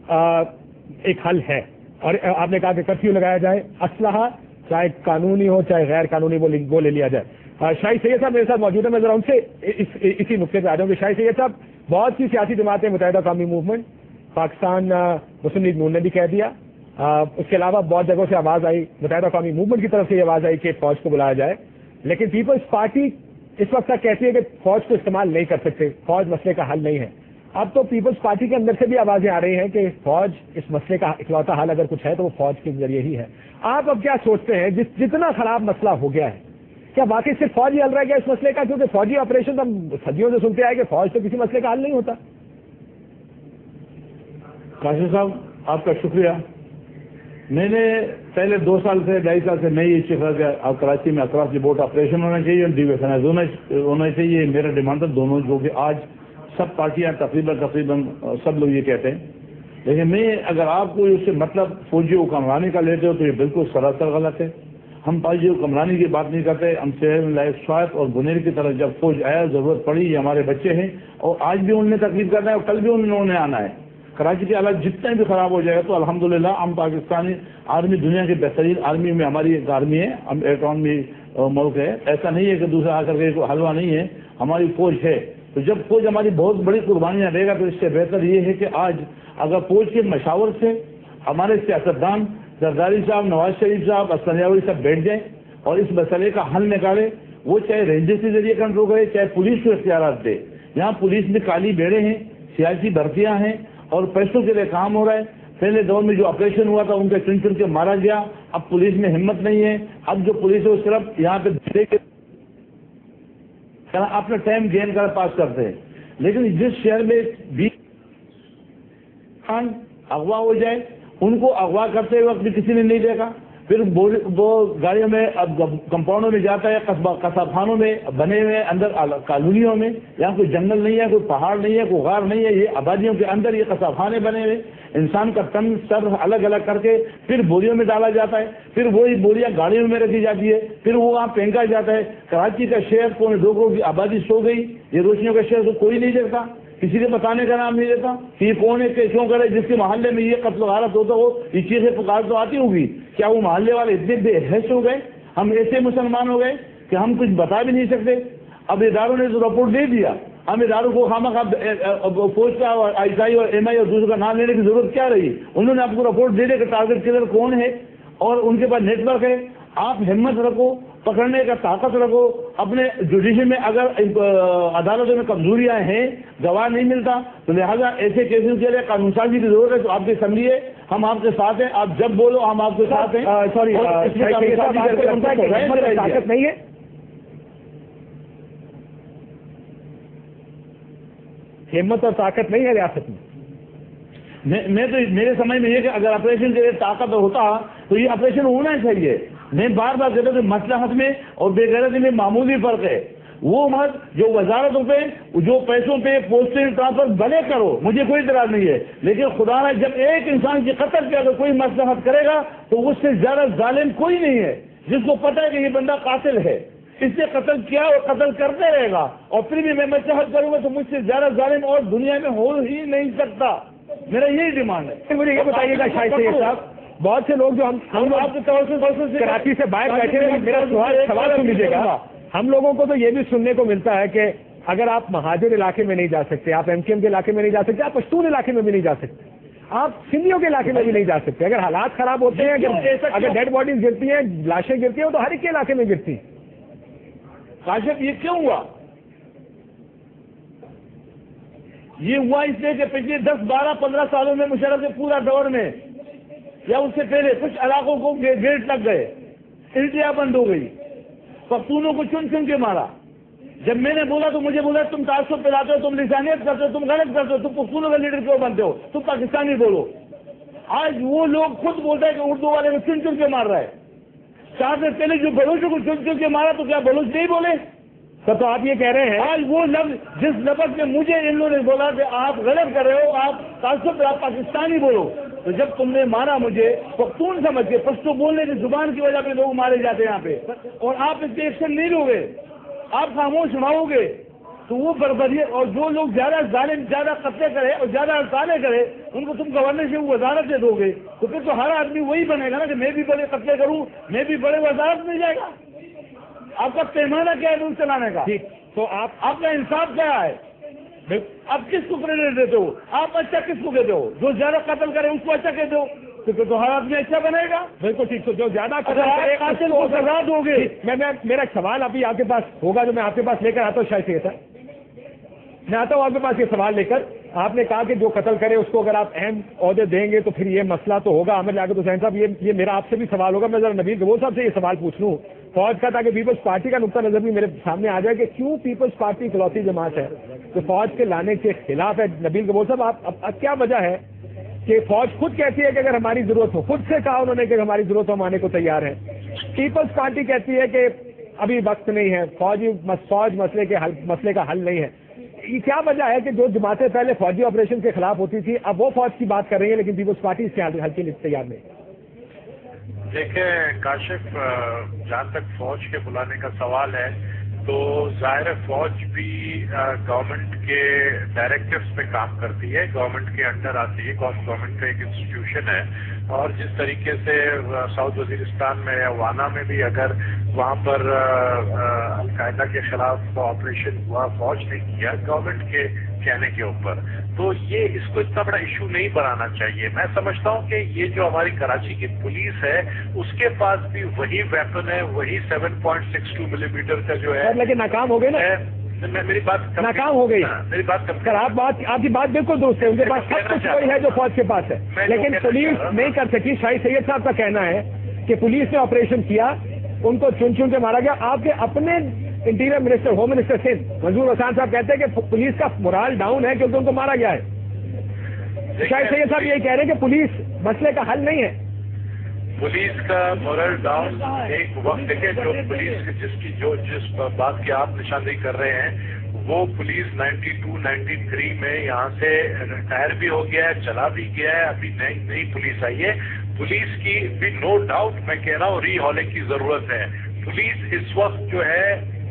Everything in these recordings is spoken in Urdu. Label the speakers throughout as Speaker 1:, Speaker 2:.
Speaker 1: ایک حل ہے، اور آپ نے کہا کہ کرفیو لگایا جائے، اسلحہ چاہے قانونی ہو چاہے غیر قانونی وہ لے لیا جائے۔ شاہد سید صاحب میرے ساتھ موجود ہیں، میں ذرا ان سے اسی نقطے پہ آ جاؤں کہ شاہد سید صاحب، بہت سی سیاسی جماعتیں، متحدہ قومی موومنٹ، پاکستان مسلم لیگ نون نے بھی کہہ دیا، اس کے علاوہ بہت جگہوں سے آواز آئی، متحدہ قومی موومنٹ کی طرف سے یہ آواز آئی کہ فوج کو بلایا جائے، لیکن پیپلز پارٹی اس وقت تک کہتی ہے کہ فوج کو استعمال نہیں کر سکتے، فوج مسئلے کا حل نہیں ہے۔ اب تو پیپلز پارٹی کے اندر سے بھی آوازیں آ رہی ہیں کہ فوج اس مسئلے کا اکلوتا حل اگر کچھ ہے تو وہ فوج کے ذریعے ہی ہے۔ آپ اب کیا سوچتے ہیں، جتنا خراب مسئلہ ہو گیا ہے، کیا واقعی صرف فوج ہی حل رہ گیا اس مسئلے کا؟ کیونکہ فوجی آپریشن ہم صدیوں سے سنتے آئے کہ فوج تو کسی مسئلے کا حل نہیں ہوتا۔
Speaker 2: قاسم صاحب آپ کا شکریہ۔ میں نے پہلے 2 سال سے 2.5 سال سے میں یہ چیخا کہ کراچی میں اکراس دی بورڈ آپریشن ہونا چاہیے اور ڈیویژن ہونا چاہیے، میرا ڈیمانڈ تھا دونوں، جو کہ آج سب پارٹیاں تقریباً سب لوگ یہ کہتے ہیں، لیکن میں اگر آپ کو اس سے مطلب فوجی حکمرانی کا لیتے ہو تو یہ بالکل سراسر غلط ہے۔ ہم فوجی حکمرانی کی بات نہیں کرتے، ہم شہر لائف شاعت اور بنیر کی طرح جب فوج آیا ضرورت پڑی، یہ ہمارے بچے ہیں اور آج بھی ان نے تکلیف کرنا ہے اور کل بھی انہوں نے آنا ہے۔ کراچی کے حالات جتنے بھی خراب ہو جائے گا تو الحمدللہ ہم پاکستانی آرمی دنیا کی بہترین آرمی میں ہماری ایک آرمی ہے، ہم اٹانومی ملک ہے، ایسا نہیں ہے کہ دوسرا آ کر کے کوئی حلوہ نہیں ہے، ہماری فوج ہے۔ تو جب فوج ہماری بہت بڑی قربانیاں دے گا تو اس سے بہتر یہ ہے کہ آج اگر فوج کے مشاور سے ہمارے سیاستدان زرداری صاحب، نواز شریف صاحب، اسفندیاوی صاحب بیٹھ جائیں اور اس مسئلے کا حل نکالے، وہ چاہے رینجر کے ذریعے کنٹرول کرے چاہے پولیس کو اختیارات دے۔ یہاں پولیس میں کالی بیڑے ہیں، سیاسی بھرتیاں ہیں اور پیسوں کے لیے کام ہو رہا ہے۔ پہلے دور میں جو آپریشن ہوا تھا ان کے چن چن کے مارا گیا، اب پولیس میں ہمت نہیں ہے، اب جو پولیس ہے وہ صرف یہاں پہ اپنا ٹائم گین کر پاس کرتے ہیں، لیکن جس شہر میں 20 خان اغوا ہو جائے ان کو اغوا کرتے وقت بھی کسی نے نہیں دیکھا، پھر وہ گاڑیوں میں اب کمپاؤنڈوں میں جاتا ہے، قصاب خانوں میں بنے ہوئے اندر کالونیوں میں، یہاں کوئی جنگل نہیں ہے، کوئی پہاڑ نہیں ہے، کوئی غار نہیں ہے، یہ آبادیوں کے اندر یہ قصاب خانے بنے ہوئے، انسان کا تن سر الگ الگ کر کے پھر بوریوں میں ڈالا جاتا ہے، پھر وہی بوریاں گاڑیوں میں رکھی جاتی ہے، پھر وہ وہاں پھینکا جاتا ہے۔ کراچی کا شہر 2 کروڑ کی آبادی سو گئی، یہ روشنیوں کا شہر تو کوئی نہیں دیکھتا، کسی نے بتانے کا نام نہیں دیتا کہ یہ کون ہے، کیسوں کرے، جس کے محلے میں یہ قتل و غارت ہوتا ہو یہ چیزیں پکار تو آتی ہوگی، کیا وہ محلے والے اتنے بے حیث ہو گئے، ہم ایسے مسلمان ہو گئے کہ ہم کچھ بتا بھی نہیں سکتے؟ اب اداروں نے تو رپورٹ دے دیا، ہم اداروں کو خامخواہ فوج کا اور آئی ایس آئی اور ایم آئی اور دوسروں کا نام لینے کی ضرورت کیا رہی؟ انہوں نے آپ کو رپورٹ دے دیا کہ ٹارگٹ کلر کون ہے اور ان کے پاس نیٹ ورک ہے۔ آپ ہمت رکھو، پکڑنے کا طاقت رکھو، اپنے جوڈیشن میں اگر عدالتوں میں کمزوریاں ہیں، گواہ نہیں ملتا تو لہٰذا ایسے کیسز کے لیے قانون سازی کی ضرورت ہے، تو آپ کی اسمبلی ہے، ہم آپ کے ساتھ ہیں، آپ جب بولو ہم آپ کے ساتھ ہیں۔
Speaker 1: سوری، طاقت نہیں ہے، ہمت اور طاقت نہیں ہے ریاست میں۔
Speaker 2: میں تو میرے سمجھ میں یہ کہ اگر آپریشن کے لیے طاقت ہوتا تو یہ آپریشن ہونا چاہیے۔ میں بار بار کہتا ہوں کہ مصلحت میں اور بے غیرتی میں معمولی فرق ہے۔ وہ مت جو وزارتوں پہ جو پیسوں پہ پوسٹنگ ٹرانسفر بھلے کرو، مجھے کوئی اعتراض نہیں ہے، لیکن خدا نہ جب ایک انسان کی قتل کی اگر کوئی مصلحت کرے گا تو اس سے زیادہ ظالم کوئی نہیں ہے، جس کو پتہ ہے کہ یہ بندہ قاتل ہے، اس نے قتل کیا اور قتل کرتے رہے گا، اور پھر بھی میں مصلحت کروں گا تو مجھ سے زیادہ ظالم اور دنیا میں ہو ہی نہیں سکتا۔ میرا یہی ڈیمانڈ ہے۔
Speaker 1: مجھے یہ بتائیے گا شاہد سید صاحب، بہت سے لوگ جو ہم آپ کے کراچی سے باہر بیٹھے ہیں، میرا سوال سن لیجیے گا، ہم لوگوں کو تو یہ بھی سننے کو ملتا ہے کہ اگر آپ مہاجر علاقے میں نہیں جا سکتے، آپ ایم کیو ایم کے علاقے میں نہیں جا سکتے، آپ پشتون علاقے میں بھی نہیں جا سکتے، آپ سندھیوں کے علاقے میں بھی نہیں جا سکتے، اگر حالات خراب ہوتے ہیں، اگر ڈیڈ باڈیز گرتی ہیں، لاشیں گرتی ہیں تو ہر ایک کے علاقے میں گرتی ہیں۔
Speaker 2: کاشف یہ کیوں ہوا؟ یہ ہوا اس لیے کہ پچھلے 10 12 15 سالوں میں مشرف کے پورا دور میں یا اس سے پہلے کچھ علاقوں کو گیٹ لگ گئے، الٹیاں بند ہو گئی، پختونوں کو چن چن کے مارا۔ جب میں نے بولا تو مجھے بولا تم تعصب پھیلاتے ہو، تم لسانیت کرتے ہو، تم غلط کرتے ہو، تم پختونوں کا لیڈر کیوں بنتے ہو، تم پاکستانی بولو۔ آج وہ لوگ خود بولتے ہیں کہ اردو والے کو چن چن کے مار رہا ہے۔ 4 سے پہلے جو بلوچوں کو چن چن کے مارا تو کیا بلوچ نہیں بولے؟
Speaker 1: سر تو آپ یہ کہہ رہے ہیں
Speaker 2: آج وہ لفظ جس لفظ میں مجھے ان لوگوں نے بولا کہ آپ غلط کر رہے ہو، آپ تعصب پہ آپ پاکستانی بولو، تو جب تم نے مارا مجھے پختون سمجھ کے، پشتو بولنے کی زبان کی وجہ پہ لوگ مارے جاتے ہیں یہاں پہ، اور آپ اس پہ ایکشن نہیں لو گے، آپ خاموش رہو گے، تو وہ بربریت اور جو لوگ زیادہ ظالم زیادہ قتلے کرے اور زیادہ ہڑتالیں کرے ان کو تم گورنرشپ وزارت دے دو گے تو پھر تو ہر آدمی وہی بنے گا نا کہ میں بھی بڑے قتلے کروں میں بھی بڑے وزارت مل جائے گا. آپ کا پیمانہ کیا ہے روز چلانے کا؟
Speaker 1: تو
Speaker 2: آپ کا انصاف کیا ہے؟ آپ کس کو کریڈٹ دیتے ہو؟ آپ اچھا کس کو کہتے ہو؟ جو زیادہ قتل کرے اس کو اچھا کہتے ہو تو ہر آدمی اچھا بنے گا.
Speaker 1: بالکل ٹھیک. تو جو زیادہ
Speaker 2: قاتل کو سزا دو گے.
Speaker 1: میرا ایک سوال ابھی آپ کے پاس ہوگا جو میں آپ کے پاس لے کر آتا ہوں. شاید سے میں آتا ہوں آپ کے پاس یہ سوال لے کر. آپ نے کہا کہ جو قتل کرے اس کو اگر آپ اہم عہدے دیں گے تو پھر یہ مسئلہ تو ہوگا. عامر لیاقت حسین صاحب یہ میرا آپ سے بھی سوال ہوگا. میں ذرا نبیل گبور صاحب سے یہ سوال پوچھ لوں فوج کا تاکہ پیپلز پارٹی کا نقطہ نظر بھی میرے سامنے آ جائے کہ کیوں پیپلز پارٹی اکلوتی جماعت ہے جو فوج کے لانے کے خلاف ہے. نبیل گبور صاحب آپ کیا وجہ ہے کہ فوج خود کہتی ہے کہ اگر ہماری ضرورت ہو, خود سے کہا انہوں نے کہ ہماری ضرورت ہو ہم آنے کو تیار ہیں. پیپلز پارٹی کہتی ہے کہ ابھی وقت نہیں ہے, فوج مسئلے کا حل نہیں ہے. یہ کیا وجہ ہے کہ جو جماعتیں پہلے فوجی آپریشن کے خلاف ہوتی تھی اب وہ فوج کی بات کر رہی ہیں لیکن پیپلز پارٹی اس کے حل کے لیے تیار نہیں؟
Speaker 3: دیکھیں کاشف, جہاں تک فوج کے بلانے کا سوال ہے تو ظاہر فوج بھی گورنمنٹ کے ڈائریکٹیوز پہ کام کرتی ہے, گورنمنٹ کے انڈر آتی ہے, گورنمنٹ کا ایک انسٹیٹیوشن ہے. اور جس طریقے سے ساؤتھ وزیرستان میں یا وانا میں بھی اگر وہاں پر القاعدہ کے خلاف آپریشن ہوا, فوج نے کیا گورنمنٹ کے کہنے کے اوپر, تو یہ اس کو اتنا بڑا ایشو نہیں بنانا چاہیے. میں سمجھتا ہوں کہ یہ جو ہماری کراچی کی پولیس ہے اس کے پاس بھی وہی ویپن ہے, وہی 7.62 ملی میٹر کا جو ہے,
Speaker 1: لیکن ناکام ہو گئے نا.
Speaker 3: میری بات
Speaker 1: ناکام ہو گئی.
Speaker 3: میری بات
Speaker 1: سر آپ کی بات بالکل درست ہے, ان کے پاس سب کچھ وہی ہے جو فوج کے پاس ہے, لیکن پولیس نہیں کر سکی. شاہد سید صاحب کا کہنا ہے کہ پولیس نے آپریشن کیا, ان کو چن کے مارا گیا. آپ کے اپنے interior minister, home minister Sindh Manzoor Hassan صاحب کہتے ہیں کہ پولیس کا مورال ڈاؤن ہے کیونکہ ان کو مارا گیا ہے. شاہد سید صاحب یہی کہہ رہے ہیں کہ پولیس مسئلے کا حل نہیں ہے.
Speaker 3: پولیس کا مورل ڈاؤن ایک وقت دیکھیں جو پولیس جس بات کی آپ نشاندہی کر رہے ہیں وہ پولیس 92-93 میں یہاں سے ریٹائر بھی ہو گیا ہے, چلا بھی گیا ہے, ابھی نئی پولیس آئی ہے. پولیس کی بھی نو ڈاؤٹ میں کہہ رہا ہوں ری ہالنگ کی ضرورت ہے. پولیس اس وقت جو ہے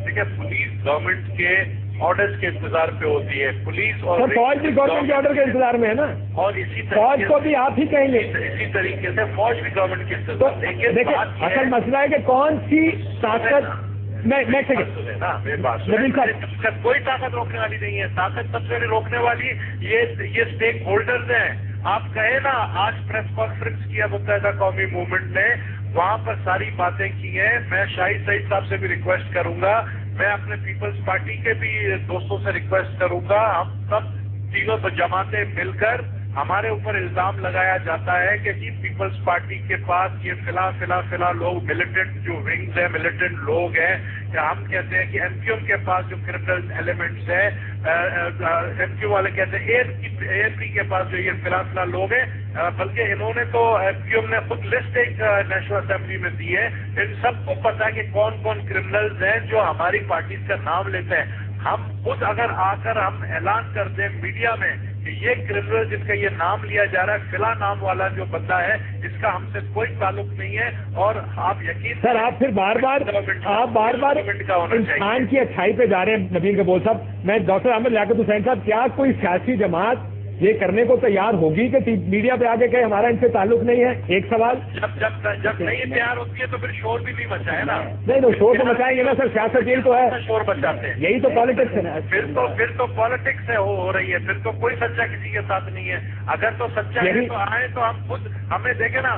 Speaker 3: دیکھیں پولیس گورنمنٹ کے آرڈرز کے انتظار پہ ہوتی ہے. پولیس اور
Speaker 1: فوج بھی گورنمنٹ کے آرڈر کے انتظار میں ہے نا,
Speaker 3: اور اسی
Speaker 1: فوج کو بھی آپ ہی کہیں گے.
Speaker 3: اسی طریقے سے فوج بھی گورنمنٹ کے انتظار.
Speaker 1: دیکھیں اصل مسئلہ ہے کہ کون سی طاقت
Speaker 3: کوئی طاقت روکنے والی نہیں ہے. طاقت سب سے روکنے والی یہ اسٹیک ہولڈرز ہیں. آپ کہیں نا آج پریس کانفرنس کیا متحدہ قومی موومنٹ نے, وہاں پر ساری باتیں کی ہیں. میں شاہد سعید صاحب سے بھی ریکویسٹ کروں گا, میں اپنے پیپلز پارٹی کے بھی دوستوں سے ریکویسٹ کروں گا, ہم سب تینوں جماعتیں مل کر ہمارے اوپر الزام لگایا جاتا ہے کہ جی پیپلز پارٹی کے پاس یہ فلاں لوگ ملیٹنٹ جو ونگز ہیں, ملیٹنٹ لوگ ہیں, کہ ہم کہتے ہیں کہ ایم کیو ایم کے پاس جو کرمنل ایلیمنٹس ہیں, ایم کیو والے کہتے ہیں اے ایف پی کے پاس جو یہ فلاں لوگ ہیں, بلکہ انہوں نے تو ایم کیو ایم نے خود لسٹ ایک نیشنل اسمبلی میں دی ہے. ان سب کو پتا ہے کہ کون کون کرمنلز ہیں جو ہماری پارٹیز کا نام لیتے ہیں. ہم خود اگر آ کر ہم اعلان کر دیں میڈیا میں کہ یہ کرمنل جن کا یہ نام لیا جا رہا ہے, فلاں نام والا جو بندہ ہے, اس کا ہم سے کوئی تعلق نہیں ہے, اور آپ یقین
Speaker 1: سر آپ پھر بار بار انسان کی اچھائی پہ جا رہے ہیں. نبیل گبور صاحب, میں ڈاکٹر عامر لیاقت حسین صاحب, کیا کوئی سیاسی جماعت یہ کرنے کو تیار ہوگی کہ میڈیا پہ آگے کہ ہمارا ان سے تعلق نہیں ہے؟ ایک سوال.
Speaker 3: جب نہیں تیار ہوتی ہے تو پھر شور بھی نہیں مچا ہے نا.
Speaker 1: نہیں تو شور تو مچائیں گے نا سر, سیاست یہی تو ہے,
Speaker 3: شور مچاتے ہیں,
Speaker 1: یہی تو پالیٹکس ہے نا.
Speaker 3: پھر تو پالیٹکس ہو رہی ہے, پھر تو کوئی سچا کسی کے ساتھ نہیں ہے. اگر تو سچا ہے تو آئے تو ہم خود ہمیں دیکھیں نا.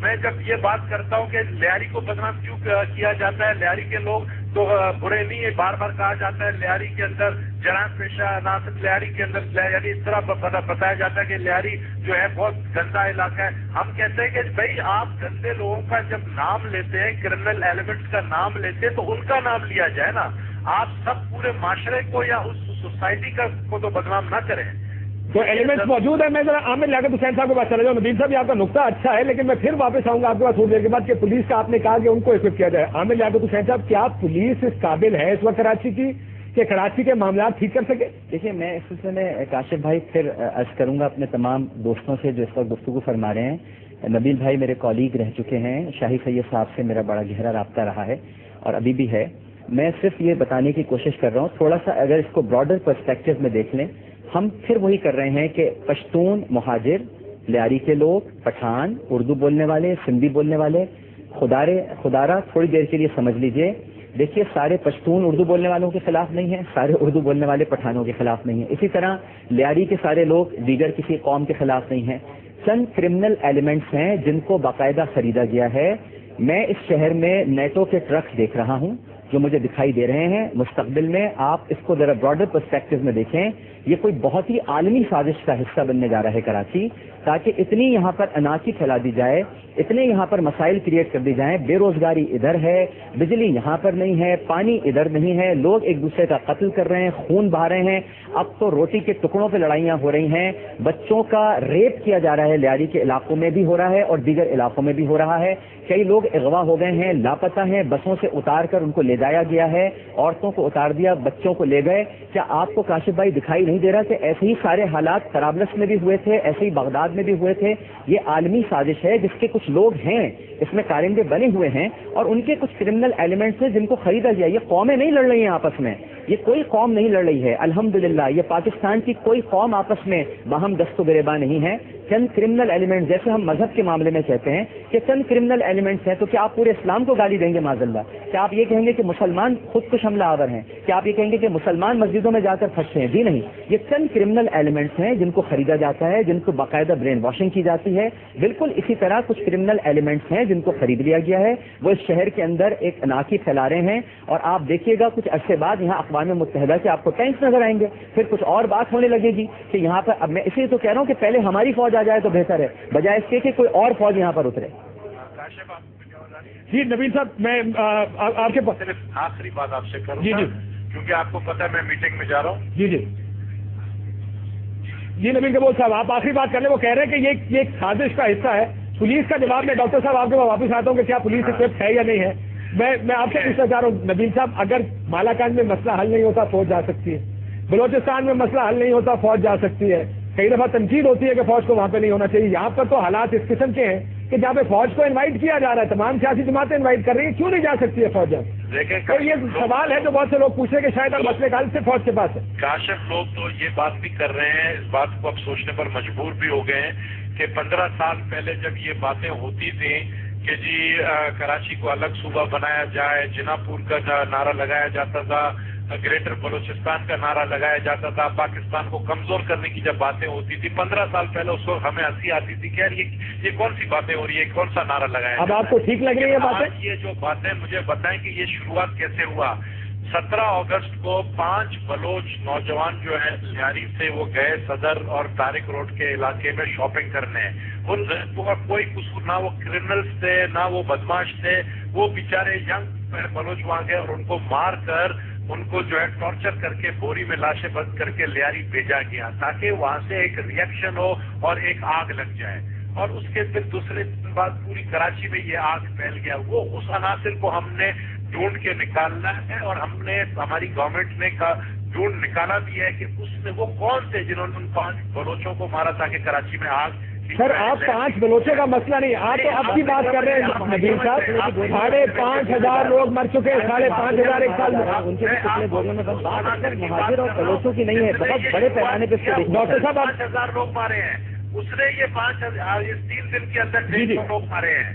Speaker 3: میں جب یہ بات کرتا ہوں کہ لیاری کو بدنام کیوں کیا جاتا ہے, لیاری کے لوگ تو برے نہیں ہے, بار بار کہا جاتا ہے لیاری کے اندر جرائم پیشہ ناصر, لیاری کے اندر یعنی اس طرح بتایا جاتا ہے کہ لیاری جو ہے بہت گندا علاقہ ہے. ہم کہتے ہیں کہ بھائی آپ گندے لوگوں کا جب نام لیتے ہیں, کرمنل ایلیمنٹس کا نام لیتے ہیں, تو ان کا نام لیا جائے نا. آپ سب پورے معاشرے کو یا اس سوسائٹی کو تو بدنام نہ کریں.
Speaker 1: تو ایلیمنٹس موجود ہے. میں ذرا عامر لیاقت حسین صاحب کے پاس چلا جاؤں. نبیل صاحب آپ کا نقطہ اچھا ہے, لیکن میں پھر واپس آؤں گا آپ کے پاس تھوڑی دیر کے بعد کہ پولیس کا آپ نے کہا کہ ان کو ایکوپ کیا جائے. عامر لیاقت حسین صاحب, کیا پولیس اس قابل ہے اس وقت کراچی کی کہ کراچی کے معاملات ٹھیک کر سکے؟
Speaker 4: دیکھیے میں اس سلسلے میں کاشف بھائی پھر عرض کروں گا اپنے تمام دوستوں سے جو اس وقت گفتگو فرما رہے ہیں. نبیل بھائی میرے کالیگ رہ چکے ہیں, شاہد سید صاحب سے میرا بڑا گہرا رابطہ رہا ہے اور ابھی بھی ہے. میں صرف یہ بتانے کی کوشش کر رہا ہوں، تھوڑا سا اگر اس کو براڈر پرسپیکٹو میں دیکھ لیں، ہم پھر وہی کر رہے ہیں کہ پشتون مہاجر، لیاری کے لوگ، پٹھان، اردو بولنے والے، سندھی بولنے والے، خدارہ تھوڑی دیر کے لیے سمجھ لیجئے، دیکھیے سارے پشتون اردو بولنے والوں کے خلاف نہیں ہیں، سارے اردو بولنے والے پٹھانوں کے خلاف نہیں ہیں، اسی طرح لیاری کے سارے لوگ دیگر کسی قوم کے خلاف نہیں ہیں۔ چند کرمنل ایلیمنٹس ہیں جن کو باقاعدہ خریدا گیا ہے۔ میں اس شہر میں نیٹو کے ٹرکس دیکھ رہا ہوں جو مجھے دکھائی دے رہے ہیں، مستقبل میں آپ اس کو ذرا براڈر پرسپیکٹو میں دیکھیں، یہ کوئی بہت ہی عالمی سازش کا حصہ بننے جا رہا ہے کراچی، تاکہ اتنی یہاں پر اناکی پھیلا دی جائے، اتنے یہاں پر مسائل کریٹ کر دی جائیں، بے روزگاری ادھر ہے، بجلی یہاں پر نہیں ہے، پانی ادھر نہیں ہے، لوگ ایک دوسرے کا قتل کر رہے ہیں، خون بہا رہے ہیں، اب تو روٹی کے ٹکڑوں پہ لڑائیاں ہو رہی ہیں، بچوں کا ریپ کیا جا رہا ہے، لیاری کے علاقوں میں بھی ہو رہا ہے اور دیگر علاقوں میں بھی ہو رہا ہے، کئی لوگ اغوا ہو گئے ہیں، لاپتہ ہیں، بسوں سے اتار کر ان کو لے جایا گیا ہے، عورتوں کو اتار دیا، بچوں کو لے گئے۔ کیا آپ کو کاشف بھائی دکھائی نہیں دے رہا کہ ایسے ہی سارے حالات طرابلس میں بھی ہوئے تھے، ایسے ہی بغداد میں بھی ہوئے تھے؟ یہ عالمی سازش ہے جس کے کچھ لوگ ہیں اس میں کارندے بنے ہوئے ہیں اور ان کے کچھ کرمنل ایلیمنٹس ہیں جن کو خریدا گیا۔ یہ قومیں نہیں لڑ رہی ہیں آپس میں، یہ کوئی قوم نہیں لڑ رہی ہے، الحمدللہ یہ پاکستان کی کوئی قوم آپس میں باہم دست و گریباں نہیں ہے۔ چند کرمنل ایلیمنٹس، جیسے ہم مذہب کے معاملے میں کہتے ہیں کہ چند کرمنل ایلیمنٹس ہیں، تو کیا آپ پورے اسلام کو گالی دیں گے معاذ اللہ؟ کیا آپ یہ کہیں گے کہ مسلمان خود کش حملہ آور ہیں؟ کیا آپ یہ کہیں گے کہ مسلمان مسجدوں میں جا کر پھنسے ہیں؟ جی نہیں، یہ چند کرمنل ایلیمنٹس ہیں جن کو خریدا جاتا ہے، جن کو باقاعدہ برین واشنگ کی جاتی ہے۔ بالکل اسی طرح کچھ کرمنل ایلیمنٹس ہیں جن کو خرید لیا گیا ہے، وہ اس شہر کے اندر ایک اناکی پھیلا رہے ہیں، اور آپ دیکھیے گا کچھ عرصے بعد یہاں اقوام متحدہ کے آپ کو ٹینکس نظر آئیں گے، پھر کچھ اور بات ہونے لگے گی کہ یہاں پر، اب میں اس لیے تو کہہ رہا ہوں کہ پہلے ہماری فوج آ جائے تو بہتر ہے، بجائے اس کے کہ کوئی اور فوج یہاں پر اترے۔
Speaker 1: جی نبیل صاحب، میں آپ کے پاس
Speaker 3: صرف آخری بات آپ سے کروں
Speaker 1: جی
Speaker 3: گا،
Speaker 1: جی
Speaker 3: کیونکہ آپ کو پتہ ہے میں میٹنگ میں جا رہا ہوں۔
Speaker 1: جی جی جی نبیل کبول صاحب، آپ آخری بات کر لیں۔ وہ کہہ رہے ہیں کہ یہ ایک سازش کا حصہ ہے۔ پولیس کا جواب میں ڈاکٹر صاحب آپ کے پاس واپس آتا ہوں کہ کیا پولیس اکوپڈ ہے یا نہیں ہے۔ میں آپ سے پوچھنا چاہ رہا ہوں نبیل صاحب، اگر مالاکنڈ میں مسئلہ حل نہیں ہوتا فوج جا سکتی ہے، بلوچستان میں مسئلہ حل نہیں ہوتا فوج جا سکتی ہے، کئی دفعہ تنقید ہوتی ہے کہ فوج کو وہاں پہ نہیں ہونا چاہیے، یہاں پر تو حالات اس قسم کے ہیں کہ جہاں پہ فوج کو انوائٹ کیا جا رہا ہے، تمام سیاسی جماعتیں انوائٹ کر رہی ہیں، کیوں نہیں جا سکتی ہے فوج؟
Speaker 3: دیکھیں
Speaker 1: تو یہ سوال ہے جو بہت سے لوگ پوچھ رہے ہیں کہ شاید اب مسئلے کا حل سے فوج کے پاس ہے۔
Speaker 3: کاشف لوگ تو یہ بات بھی کر رہے ہیں، اس بات کو اب سوچنے پر مجبور بھی ہو گئے ہیں کہ 15 سال پہلے جب یہ باتیں ہوتی تھیں کہ جی کراچی کو الگ صوبہ بنایا جائے، جنا پور کا نعرہ لگایا جاتا تھا، گریٹر بلوچستان کا نعرہ لگایا جاتا تھا، پاکستان کو کمزور کرنے کی جب باتیں ہوتی تھی 15 سال پہلے، اس وقت ہمیں ہنسی آتی تھی کہ یار یہ کون سی باتیں ہو رہی ہے، کون سا نعرہ لگایا
Speaker 1: اب آپ کو ٹھیک لگ رہی ہے باتیں؟
Speaker 3: یہ جو باتیں مجھے بتائیں کہ یہ شروعات کیسے ہوا۔ 17 اگست کو 5 بلوچ نوجوان جو ہیں لیاری سے وہ گئے صدر اور طارق روڈ کے علاقے میں شاپنگ کرنے، ان کا کوئی قصور نہ وہ کرمنلز تھے نہ وہ بدماش تھے، وہ بیچارے ینگ بلوچ وہاں گئے اور ان کو مار کر ان کو جو ہے ٹارچر کر کے بوری میں لاشیں بند کر کے لیاری بھیجا گیا تاکہ وہاں سے ایک ریئیکشن ہو اور ایک آگ لگ جائے، اور اس کے پھر دوسرے دن بعد پوری کراچی میں یہ آگ پھیل گیا۔ وہ اس عناصر کو ہم نے ڈھونڈ کے نکالنا ہے اور ہم نے ہماری گورنمنٹ نے ڈھونڈ نکالا بھی ہے کہ اس میں وہ کون تھے جنہوں نے ان 5 بلوچوں کو مارا تاکہ کراچی میں آگ۔
Speaker 1: سر آپ 5 بلوچوں کا مسئلہ نہیں، آپ تو اب کی بات کر رہے ہیں نبیل صاحب، 5,500 لوگ مر چکے ہیں، 5,500 ایک سال میں۔
Speaker 4: ان کے پچھلے بوریوں میں بس بات مہاجر اور بلوچوں کی نہیں ہے، بہت بڑے پیمانے پہ
Speaker 1: ڈاکٹر صاحب
Speaker 3: 5,000 لوگ مارے ہیں، اس نے یہ 5,000 اس 3 دن کے اندر 150 لوگ مارے ہیں۔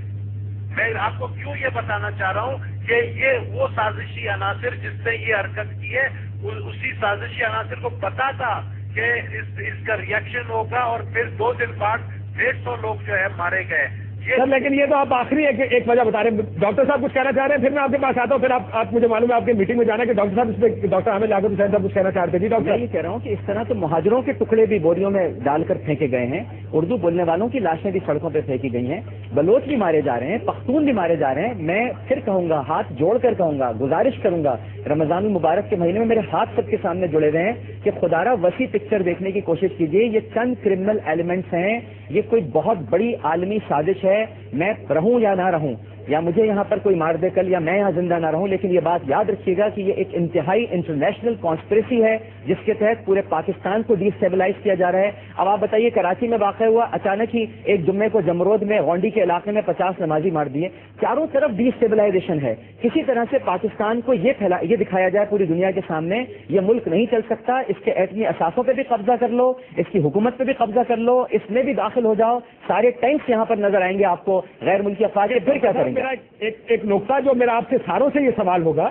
Speaker 3: میں آپ کو کیوں یہ بتانا چاہ رہا ہوں کہ یہ وہ سازشی عناصر جس نے یہ حرکت کی ہے، اسی سازشی عناصر کو پتا تھا کہ اس کا ریئیکشن ہوگا اور پھر 2 دن بعد 150 لوگ جو ہے مارے گئے۔
Speaker 1: سر لیکن یہ تو آپ آخری ایک وجہ بتا رہے ہیں۔ ڈاکٹر صاحب کچھ کہنا چاہ رہے ہیں، پھر میں آپ کے پاس آتا ہوں، پھر آپ مجھے معلوم ہے آپ کی میٹنگ میں جانا ہے کہ ڈاکٹر صاحب اس پہ ڈاکٹر حامد لاگو حسین صاحب کچھ کہنا چاہتے ہیں۔ جی ڈاکٹر،
Speaker 4: میں یہ کہہ رہا ہوں کہ اس طرح تو مہاجروں کے ٹکڑے بھی بوریوں میں ڈال کر پھینکے گئے ہیں، اردو بولنے والوں کی لاشیں بھی سڑکوں پہ پھینکی گئی ہیں، بلوچ بھی مارے جا رہے ہیں، پختون بھی مارے جا رہے ہیں۔ میں پھر کہوں گا، ہاتھ جوڑ کر کہوں گا، گزارش کروں گا، رمضان المبارک کے مہینے میں میرے ہاتھ سب کے سامنے جڑے ہوئے ہیں کہ خدارہ وسیع پکچر دیکھنے کی کوشش کیجیے۔ یہ چند کرمنل ایلیمنٹس ہیں، یہ کوئی بہت بڑی عالمی سازش ہے۔ میں رہوں یا نہ رہوں، یا مجھے یہاں پر کوئی مار دے کل یا میں یہاں زندہ نہ رہوں، لیکن یہ بات یاد رکھیے گا کہ یہ ایک انتہائی انٹرنیشنل کانسپریسی ہے جس کے تحت پورے پاکستان کو ڈی اسٹیبلائز کیا جا رہا ہے۔ اب آپ بتائیے کراچی میں واقع ہوا، اچانک ہی ایک جمعے کو جمرود میں غونڈی کے علاقے میں 50 نمازی مار دیے، چاروں طرف ڈی اسٹیبلائزیشن ہے۔ کسی طرح سے پاکستان کو یہ دکھایا جائے پوری دنیا کے سامنے یہ ملک نہیں چل سکتا، اس کے ایٹمی اثاثوں پہ بھی قبضہ کر لو، اس کی حکومت پہ بھی قبضہ کر لو، اس میں بھی داخل ہو جاؤ، سارے ٹینکس یہاں پر نظر آئیں گے آپ کو، غیر ملکی افواج، پھر کیا کریں گے؟
Speaker 1: ایک نقطہ جو میرا آپ سے ساروں سے یہ سوال ہوگا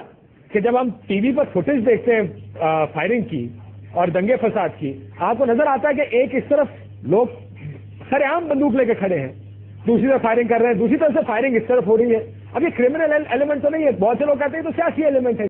Speaker 1: کہ جب ہم ٹی وی پر فوٹیج دیکھتے ہیں فائرنگ کی اور دنگے فساد کی، آپ کو نظر آتا ہے کہ ایک اس طرف لوگ سر عام بندوق لے کے کھڑے ہیں، دوسری طرف فائرنگ کر رہے ہیں، دوسری طرف سے فائرنگ اس طرف ہو رہی ہے۔ اب یہ کرمنل ایلیمنٹ تو نہیں ہے، بہت سے لوگ کہتے ہیں تو سیاسی ایلیمنٹ ہے۔